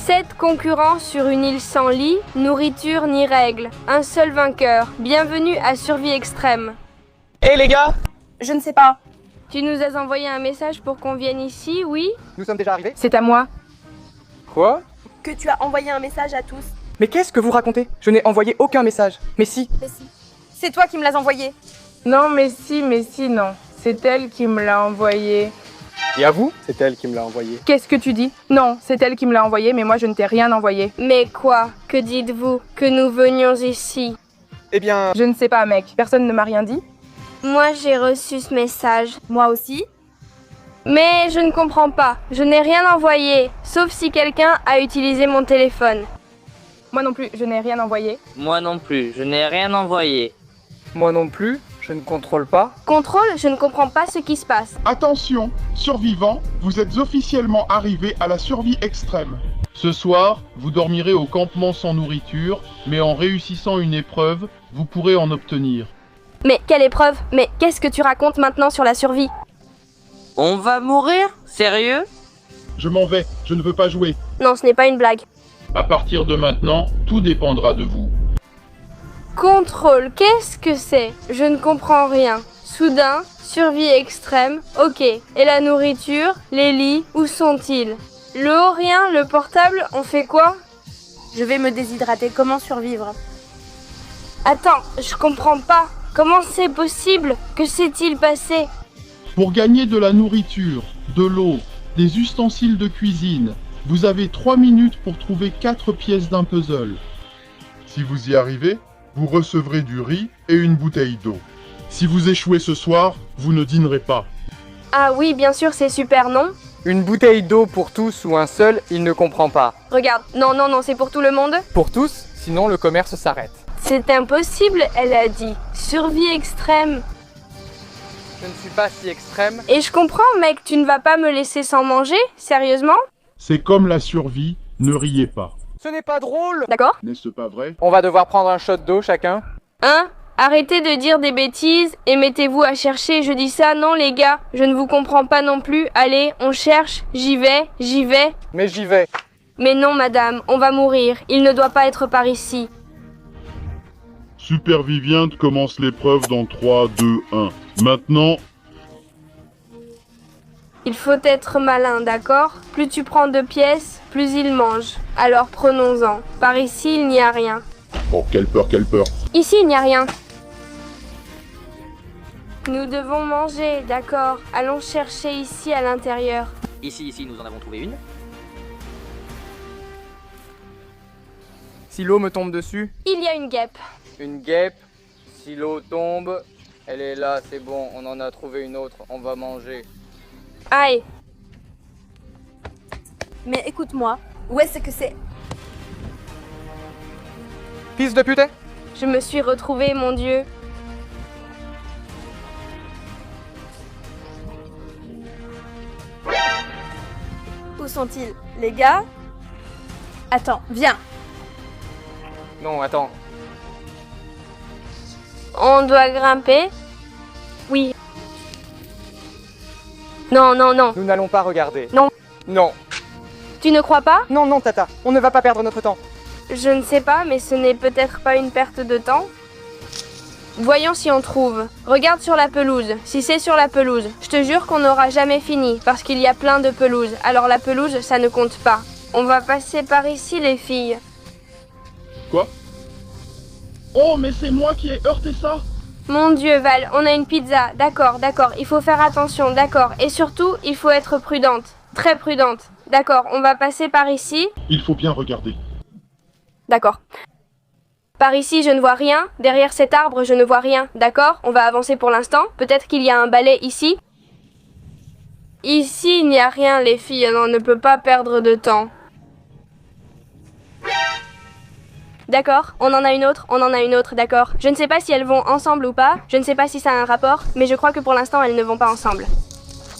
7 concurrents sur une île sans lit, nourriture ni règles. Un seul vainqueur. Bienvenue à Survie Extrême. Hé les gars! Je ne sais pas. Tu nous as envoyé un message pour qu'on vienne ici, oui? Nous sommes déjà arrivés? C'est à moi. Quoi? Que tu as envoyé un message à tous. Mais qu'est-ce que vous racontez? Je n'ai envoyé aucun message. Mais si! Mais si. C'est toi qui me l'as envoyé. Non, mais si, non. C'est elle qui me l'a envoyé. Et à vous? C'est elle qui me l'a envoyé. Qu'est-ce que tu dis? Non, c'est elle qui me l'a envoyé, mais moi je ne t'ai rien envoyé. Mais quoi? Que dites-vous? Que nous venions ici? Eh bien... Je ne sais pas, mec. Personne ne m'a rien dit. Moi, j'ai reçu ce message. Moi aussi. Mais je ne comprends pas. Je n'ai rien envoyé, sauf si quelqu'un a utilisé mon téléphone. Moi non plus, je n'ai rien envoyé. Moi non plus, je n'ai rien envoyé. Moi non plus, je ne contrôle pas. Contrôle, je ne comprends pas ce qui se passe. Attention, survivants, vous êtes officiellement arrivés à la survie extrême. Ce soir, vous dormirez au campement sans nourriture, mais en réussissant une épreuve, vous pourrez en obtenir. Mais quelle épreuve? Mais qu'est-ce que tu racontes maintenant sur la survie? On va mourir? Sérieux? Je m'en vais, je ne veux pas jouer. Non, ce n'est pas une blague. À partir de maintenant, tout dépendra de vous. Contrôle, qu'est-ce que c'est? Je ne comprends rien. Soudain, survie extrême, ok. Et la nourriture, les lits, où sont-ils? L'eau, rien, le portable, on fait quoi? Je vais me déshydrater. Comment survivre? Attends, je comprends pas. Comment c'est possible? Que s'est-il passé? Pour gagner de la nourriture, de l'eau, des ustensiles de cuisine, vous avez 3 minutes pour trouver 4 pièces d'un puzzle. Si vous y arrivez, vous recevrez du riz et une bouteille d'eau. Si vous échouez ce soir, vous ne dînerez pas. Ah oui, bien sûr, c'est super, non? Une bouteille d'eau pour tous ou un seul, il ne comprend pas. Regarde, non, c'est pour tout le monde? Pour tous, sinon le commerce s'arrête. C'est impossible, elle a dit. Survie extrême. Je ne suis pas si extrême. Et je comprends, mec, tu ne vas pas me laisser sans manger? Sérieusement? C'est comme la survie, ne riez pas. Ce n'est pas drôle! D'accord? N'est-ce pas vrai? On va devoir prendre un shot d'eau chacun. Hein? Arrêtez de dire des bêtises et mettez-vous à chercher. Je dis ça, non les gars, je ne vous comprends pas non plus. Allez, on cherche, j'y vais. Mais j'y vais. Mais non madame, on va mourir. Il ne doit pas être par ici. Superviviente commence l'épreuve dans 3, 2, 1. Maintenant, Il faut être malin, d'accord? Plus tu prends de pièces, plus il mange. Alors prenons-en. Par ici, il n'y a rien. oh quelle peur, quelle peur. Ici, il n'y a rien. Nous devons manger, d'accord. Allons chercher ici à l'intérieur. Ici, nous en avons trouvé une. Si l'eau me tombe dessus, Il y a une guêpe. une guêpe. Si l'eau tombe, elle est là, c'est bon, on en a trouvé une autre, on va manger. Aïe. Mais écoute-moi. Où est-ce que c'est? Fils de pute! Je me suis retrouvée, mon Dieu. Où sont-ils? Les gars? Attends, viens. Non, attends. On doit grimper? Oui. Non. Nous n'allons pas regarder. Non. Non. Tu ne crois pas? Non, Tata, on ne va pas perdre notre temps. Je ne sais pas, mais ce n'est peut-être pas une perte de temps. Voyons si on trouve. Regarde sur la pelouse. Si c'est sur la pelouse, je te jure qu'on n'aura jamais fini, parce qu'il y a plein de pelouses. Alors la pelouse, ça ne compte pas. On va passer par ici, les filles. Quoi? Oh, mais c'est moi qui ai heurté ça! Mon Dieu, Val, on a une pizza. D'accord. Il faut faire attention, d'accord. Et surtout, il faut être prudente. Très prudente. D'accord, on va passer par ici. Il faut bien regarder. D'accord. Par ici, je ne vois rien. Derrière cet arbre, je ne vois rien. D'accord? On va avancer pour l'instant. Peut-être qu'il y a un balai ici. Ici, il n'y a rien, les filles. On ne peut pas perdre de temps. D'accord, on en a une autre, d'accord. Je ne sais pas si elles vont ensemble ou pas. Je ne sais pas si ça a un rapport. Mais je crois que pour l'instant, elles ne vont pas ensemble.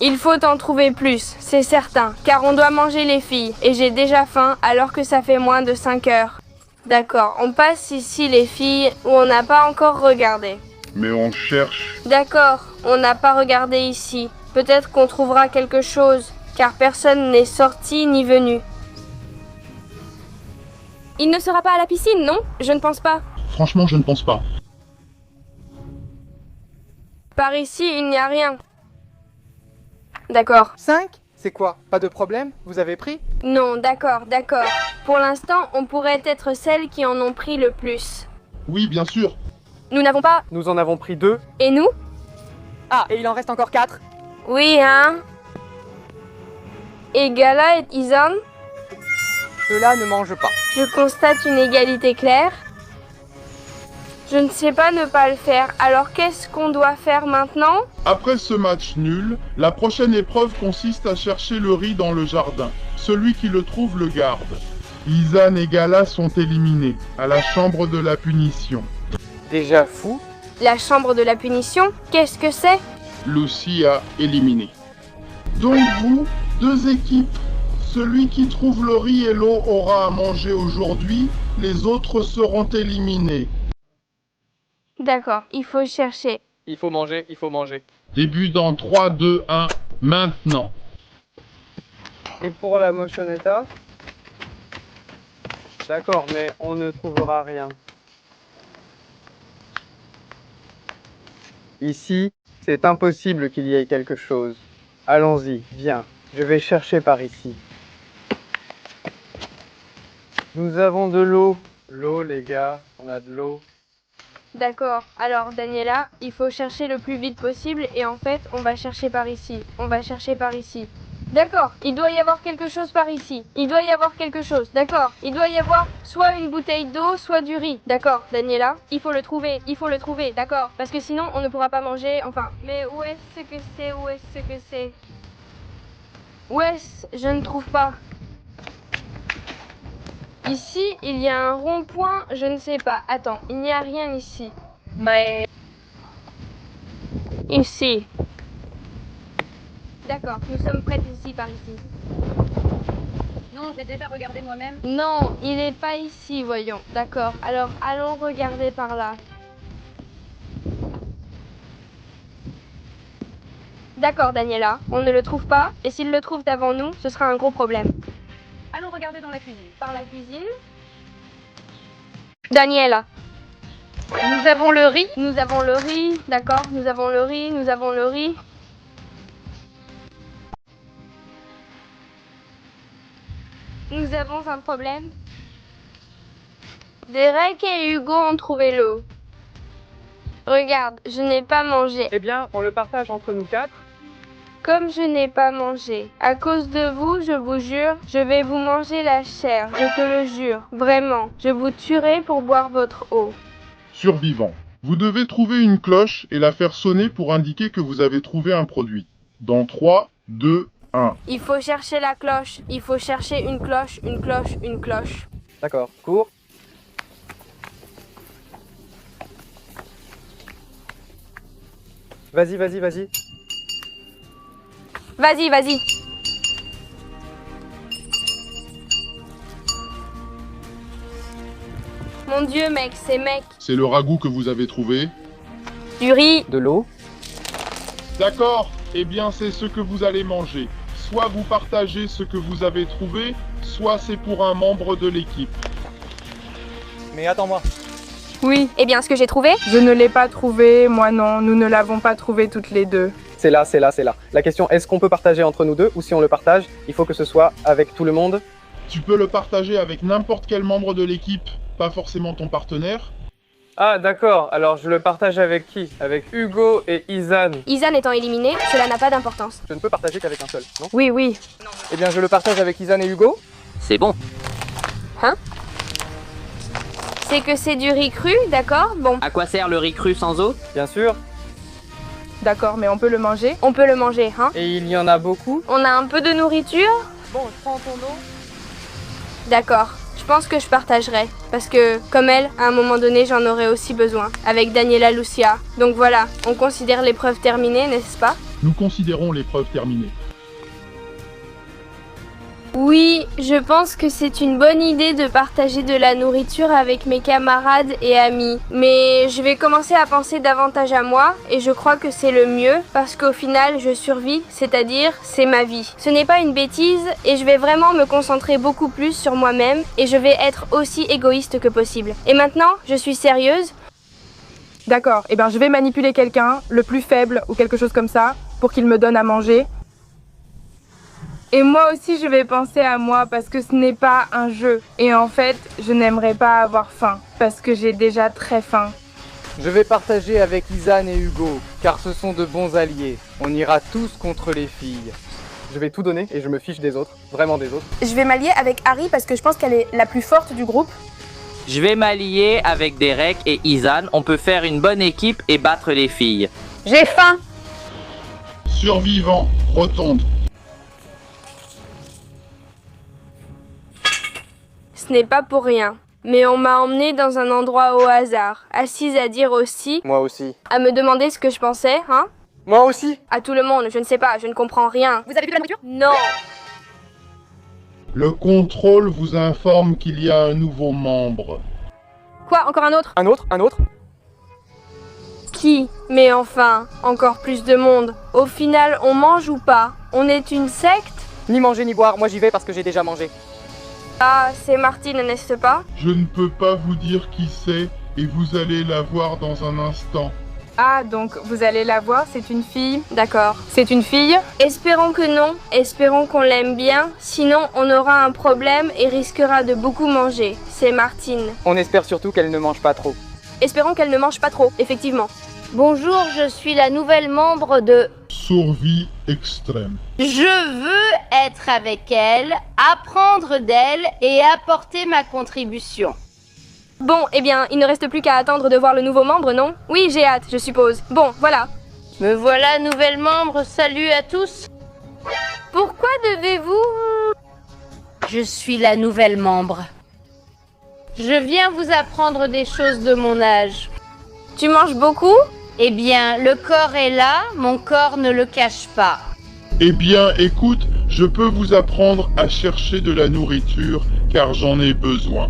Il faut en trouver plus, c'est certain. Car on doit manger, les filles. Et j'ai déjà faim alors que ça fait moins de 5 heures. D'accord, on passe ici, les filles, où on n'a pas encore regardé. Mais on cherche. D'accord, on n'a pas regardé ici. Peut-être qu'on trouvera quelque chose, car personne n'est sorti ni venu. Il ne sera pas à la piscine, non? Je ne pense pas. Franchement, je ne pense pas. Par ici, il n'y a rien. D'accord. 5? C'est quoi? Pas de problème? Vous avez pris? Non, d'accord, d'accord. Pour l'instant, on pourrait être celles qui en ont pris le plus. Oui, bien sûr. Nous n'avons pas... Nous en avons pris 2. Et nous? Ah, et il en reste encore 4. Oui, hein? Et Gala et Izan? Ceux-là ne mangent pas. Je constate une égalité claire. Je ne sais pas ne pas le faire. Alors qu'est-ce qu'on doit faire maintenant? Après ce match nul, la prochaine épreuve consiste à chercher le riz dans le jardin. Celui qui le trouve le garde. Izan et Gala sont éliminés à la chambre de la punition. Déjà fou? La chambre de la punition? Qu'est-ce que c'est? Lucy a éliminé. Donc vous, 2 équipes. Celui qui trouve le riz et l'eau aura à manger aujourd'hui. Les autres seront éliminés. D'accord, il faut chercher. Il faut manger, il faut manger. Début dans 3, 2, 1, maintenant. Et pour la motionetta? D'accord, mais on ne trouvera rien. Ici, c'est impossible qu'il y ait quelque chose. Allons-y, viens. Je vais chercher par ici. Nous avons de l'eau. L'eau, les gars, on a de l'eau. D'accord, alors Daniela, il faut chercher le plus vite possible et en fait, on va chercher par ici. On va chercher par ici. D'accord, il doit y avoir quelque chose par ici. Il doit y avoir quelque chose, d'accord. Il doit y avoir soit une bouteille d'eau, soit du riz. D'accord, Daniela, il faut le trouver, d'accord. Parce que sinon, on ne pourra pas manger, enfin. Mais où est-ce que c'est? Où est-ce que c'est? Où est-ce? Je ne trouve pas. Ici, il y a un rond-point, je ne sais pas. Attends, il n'y a rien ici. Mais... Ici. D'accord, nous sommes prêts ici, par ici. Non, j'ai déjà regardé moi-même. Non, il n'est pas ici, voyons. D'accord, alors allons regarder par là. D'accord, Daniela, on ne le trouve pas. Et s'il le trouve avant nous, ce sera un gros problème. Allons regarder dans la cuisine. Par la cuisine. Daniela. Nous avons le riz. Nous avons le riz, d'accord, nous avons le riz, nous avons le riz. Nous avons un problème. Derek et Hugo ont trouvé l'eau. Regarde, je n'ai pas mangé. Eh bien, on le partage entre nous 4. Comme je n'ai pas mangé, à cause de vous, je vous jure, je vais vous manger la chair, je te le jure, vraiment. Je vous tuerai pour boire votre eau. Survivant. Vous devez trouver une cloche et la faire sonner pour indiquer que vous avez trouvé un produit. Dans 3, 2, 1. Il faut chercher la cloche, il faut chercher une cloche, une cloche, une cloche. D'accord, cours. Vas-y, vas-y, vas-y. Vas-y, vas-y. Mon Dieu, mec, c'est mec. C'est le ragoût que vous avez trouvé. Du riz. De l'eau. D'accord, eh bien c'est ce que vous allez manger. Soit vous partagez ce que vous avez trouvé, soit c'est pour un membre de l'équipe. Mais attends-moi. Oui. Eh bien, ce que j'ai trouvé? Je ne l'ai pas trouvé, moi non, nous ne l'avons pas trouvé toutes les deux. C'est là, c'est là, c'est là. La question, est-ce qu'on peut partager entre nous deux ou si on le partage, il faut que ce soit avec tout le monde? Tu peux le partager avec n'importe quel membre de l'équipe, pas forcément ton partenaire. Ah, d'accord. Alors, je le partage avec qui? Avec Hugo et Izan. Izan étant éliminé, cela n'a pas d'importance. Je ne peux partager qu'avec un seul, non? Oui, oui. Eh bien, je le partage avec Izan et Hugo. C'est bon. C'est que c'est du riz cru, d'accord? Bon, À quoi sert le riz cru sans eau? Bien sûr. D'accord, mais on peut le manger? on peut le manger, hein? Et il y en a beaucoup. On a un peu de nourriture? Bon, je prends ton eau. D'accord. Je pense que je partagerai. Parce que, comme elle, à un moment donné, j'en aurai aussi besoin. Avec Daniela Lucia. Donc voilà, on considère l'épreuve terminée, n'est-ce pas? Nous considérons l'épreuve terminée. Oui, je pense que c'est une bonne idée de partager de la nourriture avec mes camarades et amis. Mais je vais commencer à penser davantage à moi et je crois que c'est le mieux parce qu'au final, je survis, c'est-à-dire c'est ma vie. Ce n'est pas une bêtise et je vais vraiment me concentrer beaucoup plus sur moi-même et je vais être aussi égoïste que possible. Et maintenant, je suis sérieuse. D'accord, eh ben je vais manipuler quelqu'un, le plus faible ou quelque chose comme ça, pour qu'il me donne à manger. Et moi aussi je vais penser à moi parce que ce n'est pas un jeu. Et en fait, je n'aimerais pas avoir faim parce que j'ai déjà très faim. Je vais partager avec Isan et Hugo, car ce sont de bons alliés. On ira tous contre les filles. Je vais tout donner et je me fiche des autres, vraiment des autres. Je vais m'allier avec Harry parce que je pense qu'elle est la plus forte du groupe. Je vais m'allier avec Derek et Izan. On peut faire une bonne équipe et battre les filles. J'ai faim. Survivant, retombe. Ce n'est pas pour rien. Mais on m'a emmenée dans un endroit au hasard, assise à dire aussi, Moi aussi. à me demander ce que je pensais, hein? Moi aussi. À tout le monde, je ne sais pas, je ne comprends rien. Vous avez vu la nourriture? Non! Le contrôle vous informe qu'il y a un nouveau membre. Quoi, encore un autre? Un autre? Un autre? Qui? Mais enfin, encore plus de monde. Au final, on mange ou pas? On est une secte? Ni manger ni boire, moi j'y vais parce que j'ai déjà mangé. Ah, c'est Martine, n'est-ce pas? Je ne peux pas vous dire qui c'est et vous allez la voir dans un instant. Ah, donc vous allez la voir, c'est une fille. D'accord. C'est une fille? Espérons que non, espérons qu'on l'aime bien, sinon on aura un problème et risquera de beaucoup manger. C'est Martine. On espère surtout qu'elle ne mange pas trop. Espérons qu'elle ne mange pas trop, effectivement. Bonjour, je suis la nouvelle membre de... Survie extrême. Je veux être avec elle, apprendre d'elle et apporter ma contribution. Bon, eh bien, il ne reste plus qu'à attendre de voir le nouveau membre, non? Oui, j'ai hâte, je suppose. Bon, voilà. Me voilà nouvelle membre, salut à tous. Pourquoi devez-vous... Je suis la nouvelle membre. Je viens vous apprendre des choses de mon âge. Tu manges beaucoup? Eh bien, le corps est là, mon corps ne le cache pas. Eh bien, écoute, je peux vous apprendre à chercher de la nourriture, car j'en ai besoin.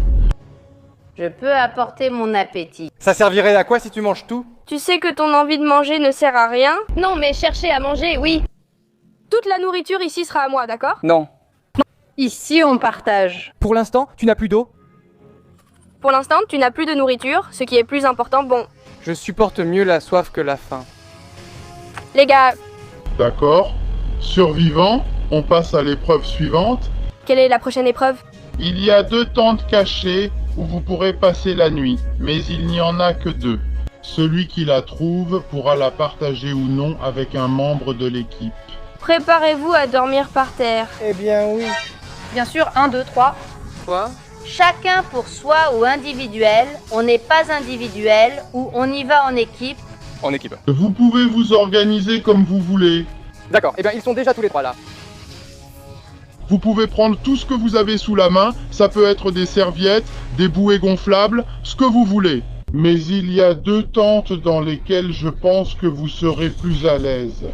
Je peux apporter mon appétit. Ça servirait à quoi si tu manges tout? Tu sais que ton envie de manger ne sert à rien? Non, mais chercher à manger, oui. Toute la nourriture ici sera à moi, d'accord? Non. Ici, on partage. Pour l'instant, tu n'as plus d'eau? Pour l'instant, tu n'as plus de nourriture, ce qui est plus important. Bon, Je supporte mieux la soif que la faim. les gars, D'accord? Survivant, on passe à l'épreuve suivante. quelle est la prochaine épreuve? Il y a 2 tentes cachées où vous pourrez passer la nuit, mais il n'y en a que 2. Celui qui la trouve pourra la partager ou non avec un membre de l'équipe. Préparez-vous à dormir par terre. Eh bien oui. Bien sûr, 1, 2, 3. Quoi? Chacun pour soi ou individuel, on n'est pas individuel ou on y va en équipe. En équipe. Vous pouvez vous organiser comme vous voulez. D'accord, eh bien ils sont déjà tous les trois là. Vous pouvez prendre tout ce que vous avez sous la main, ça peut être des serviettes, des bouées gonflables, ce que vous voulez. Mais il y a 2 tentes dans lesquelles je pense que vous serez plus à l'aise.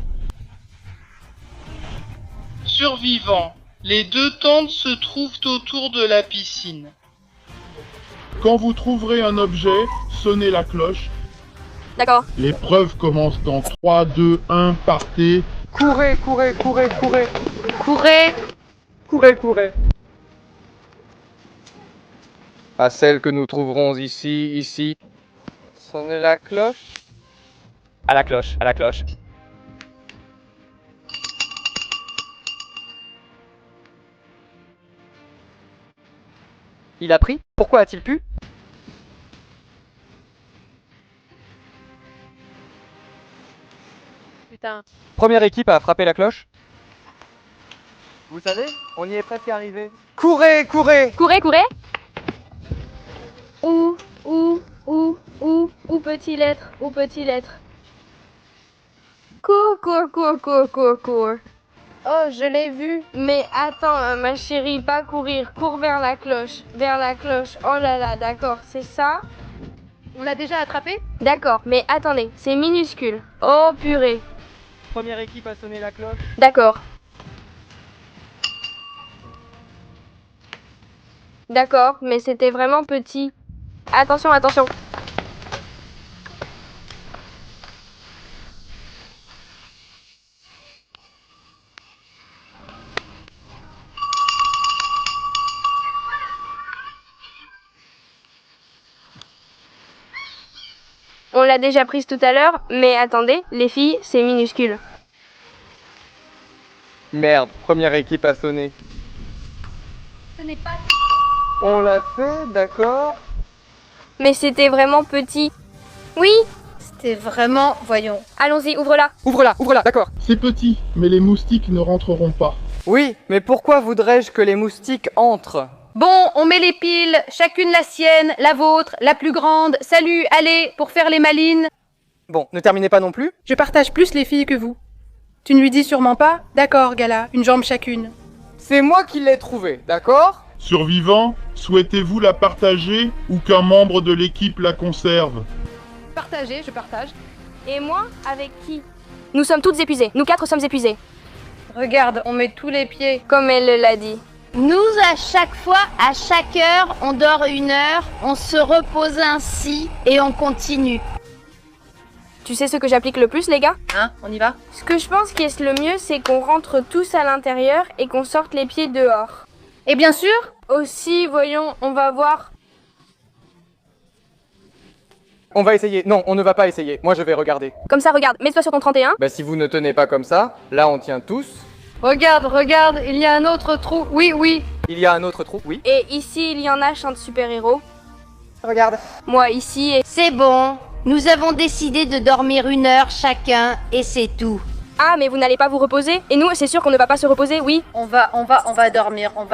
Survivants. Les 2 tentes se trouvent autour de la piscine. Quand vous trouverez un objet, sonnez la cloche. D'accord. L'épreuve commence dans 3, 2, 1, partez. Courez, courez, courez, courez. Courez. Courez, courez. À celle que nous trouverons ici. Sonnez la cloche. À la cloche, à la cloche. Il a pris? Pourquoi a-t-il pu? Putain. Première équipe à frapper la cloche. Vous savez, on y est presque arrivé. Courez, courez! Courez, courez. Où peut-il être? Où peut-il être? Cours. Oh, je l'ai vu. Mais attends, ma chérie, pas courir. Cours vers la cloche. Vers la cloche. Oh là là, d'accord, c'est ça? On l'a déjà attrapé? D'accord, mais attendez, c'est minuscule. Oh purée. Première équipe à sonner la cloche. D'accord. D'accord, mais c'était vraiment petit. Attention, attention. On l'a déjà prise tout à l'heure, mais attendez, les filles, c'est minuscule. Merde, première équipe à sonner. Ce n'est pas... On l'a fait, d'accord. Mais c'était vraiment petit. Oui, C'était vraiment... Voyons. allons-y, ouvre-la. Ouvre-la, d'accord. C'est petit, mais les moustiques ne rentreront pas. Oui, mais pourquoi voudrais-je que les moustiques entrent? Bon, on met les piles, chacune la sienne, la vôtre, la plus grande. Salut, allez, pour faire les malines. Bon, ne terminez pas non plus. Je partage plus les filles que vous. Tu ne lui dis sûrement pas? D'accord, Gala, une jambe chacune. C'est moi qui l'ai trouvé, d'accord? Survivants, souhaitez-vous la partager ou qu'un membre de l'équipe la conserve? Partagez, je partage. Et moi, avec qui? Nous sommes toutes épuisées. Nous 4 sommes épuisées. Regarde, on met tous les pieds. Comme elle l'a dit. Nous, à chaque fois, à chaque heure, on dort 1 heure, on se repose ainsi et on continue. Tu sais ce que j'applique le plus, les gars? Hein, on y va? Ce que je pense qui est le mieux, c'est qu'on rentre tous à l'intérieur et qu'on sorte les pieds dehors. Et bien sûr, Aussi, voyons, on va voir. On va essayer. Non, on ne va pas essayer. Moi, je vais regarder. Comme ça, regarde, mets-toi sur ton 31. Bah, si vous ne tenez pas comme ça, là, on tient tous. regarde, il y a un autre trou. Oui. Il y a un autre trou, oui. Et ici, il y en a, chant de super-héros. Regarde. Moi, ici, et... C'est bon. Nous avons décidé de dormir 1 heure chacun et c'est tout. Ah, mais vous n'allez pas vous reposer? Et nous, c'est sûr qu'on ne va pas se reposer, oui? On va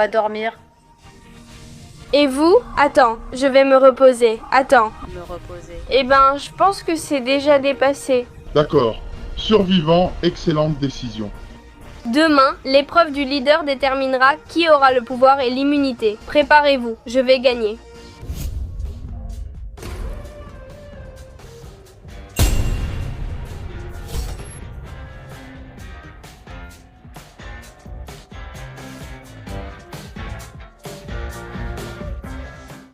dormir. Et vous? Attends, je vais me reposer. Attends. Me reposer. Eh ben, je pense que c'est déjà dépassé. D'accord. Survivants, excellente décision. Demain, l'épreuve du leader déterminera qui aura le pouvoir et l'immunité. Préparez-vous, je vais gagner.